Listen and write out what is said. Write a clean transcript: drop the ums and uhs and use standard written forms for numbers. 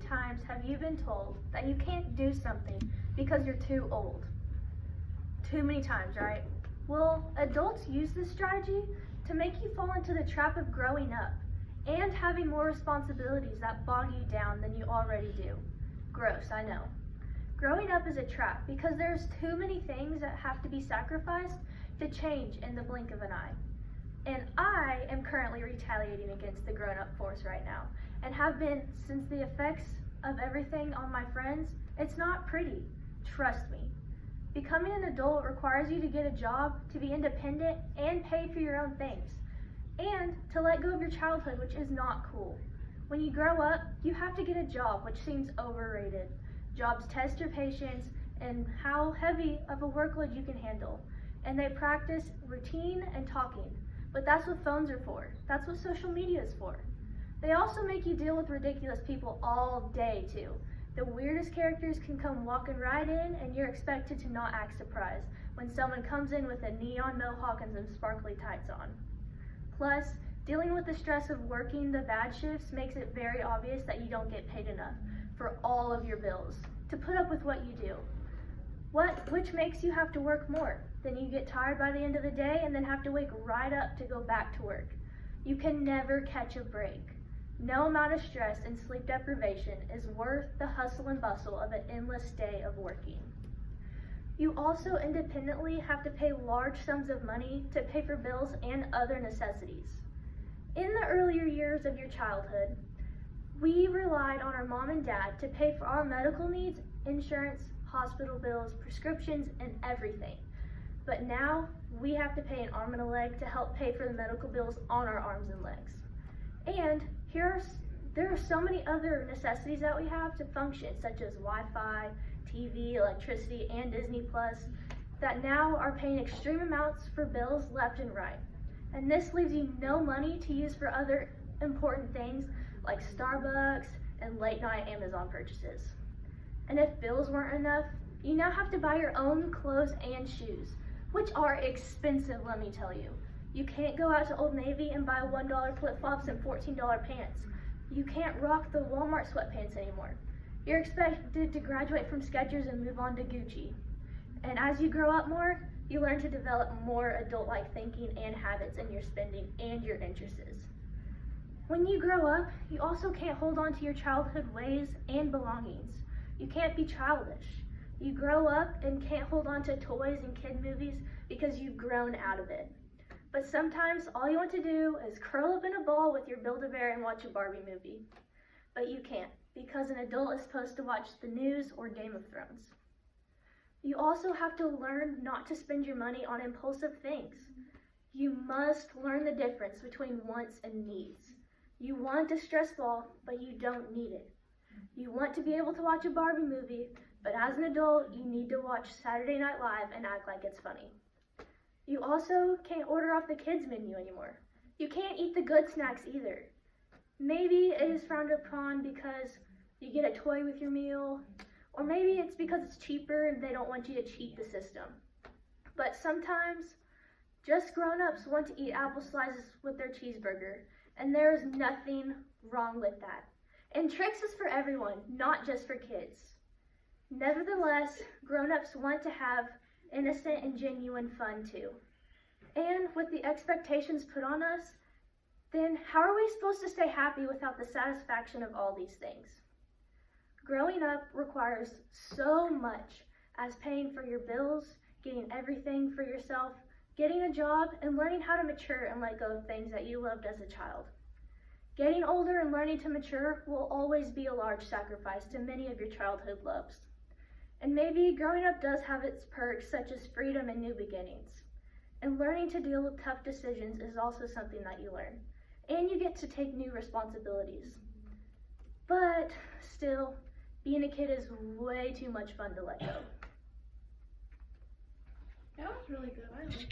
times have you been told that you can't do something because you're too old? Too many times, right? Well, adults use this strategy to make you fall into the trap of growing up and having more responsibilities that bog you down than you already do. Gross, I know. Growing up is a trap because there's too many things that have to be sacrificed to change in the blink of an eye. And I am currently retaliating against the grown-up force right now, and have been since the effects of everything on my friends. It's not pretty, trust me. Becoming an adult requires you to get a job, to be independent, and pay for your own things, and to let go of your childhood, which is not cool. When you grow up, you have to get a job, which seems overrated. Jobs test your patience and how heavy of a workload you can handle, and they practice routine and talking. But that's what phones are for. That's what social media is for. They also make you deal with ridiculous people all day too. The weirdest characters can come walking right in and you're expected to not act surprised when someone comes in with a neon mohawk and some sparkly tights on. Plus, dealing with the stress of working the bad shifts makes it very obvious that you don't get paid enough for all of your bills to put up with what you do. Which makes you have to work more. Then you get tired by the end of the day and then have to wake right up to go back to work. You can never catch a break. No amount of stress and sleep deprivation is worth the hustle and bustle of an endless day of working. You also independently have to pay large sums of money to pay for bills and other necessities. In the earlier years of your childhood, we relied on our mom and dad to pay for our medical needs, insurance, hospital bills, prescriptions, and everything. But now, we have to pay an arm and a leg to help pay for the medical bills on our arms and legs. And there are so many other necessities that we have to function, such as Wi-Fi, TV, electricity, and Disney Plus, that now are paying extreme amounts for bills left and right. And this leaves you no money to use for other important things like Starbucks and late night Amazon purchases. And if bills weren't enough, you now have to buy your own clothes and shoes, which are expensive, let me tell you. You can't go out to Old Navy and buy $1 flip-flops and $14 pants. You can't rock the Walmart sweatpants anymore. You're expected to graduate from Skechers and move on to Gucci. And as you grow up more, you learn to develop more adult-like thinking and habits in your spending and your interests. When you grow up, you also can't hold on to your childhood ways and belongings. You can't be childish. You grow up and can't hold on to toys and kid movies because you've grown out of it. But sometimes all you want to do is curl up in a ball with your Build-A-Bear and watch a Barbie movie. But you can't, because an adult is supposed to watch the news or Game of Thrones. You also have to learn not to spend your money on impulsive things. You must learn the difference between wants and needs. You want a stress ball, but you don't need it. You want to be able to watch a Barbie movie, but as an adult, you need to watch Saturday Night Live and act like it's funny. You also can't order off the kids' menu anymore. You can't eat the good snacks either. Maybe it is frowned upon because you get a toy with your meal, or maybe it's because it's cheaper and they don't want you to cheat the system. But sometimes, just grown-ups want to eat apple slices with their cheeseburger, and there is nothing wrong with that. And Trix is for everyone, not just for kids. Nevertheless, grown-ups want to have innocent and genuine fun too. And with the expectations put on us, then how are we supposed to stay happy without the satisfaction of all these things? Growing up requires so much, as paying for your bills, getting everything for yourself, getting a job, and learning how to mature and let go of things that you loved as a child. Getting older and learning to mature will always be a large sacrifice to many of your childhood loves. And maybe growing up does have its perks, such as freedom and new beginnings. And learning to deal with tough decisions is also something that you learn. And you get to take new responsibilities. But still, being a kid is way too much fun to let go. That was really good. I liked it.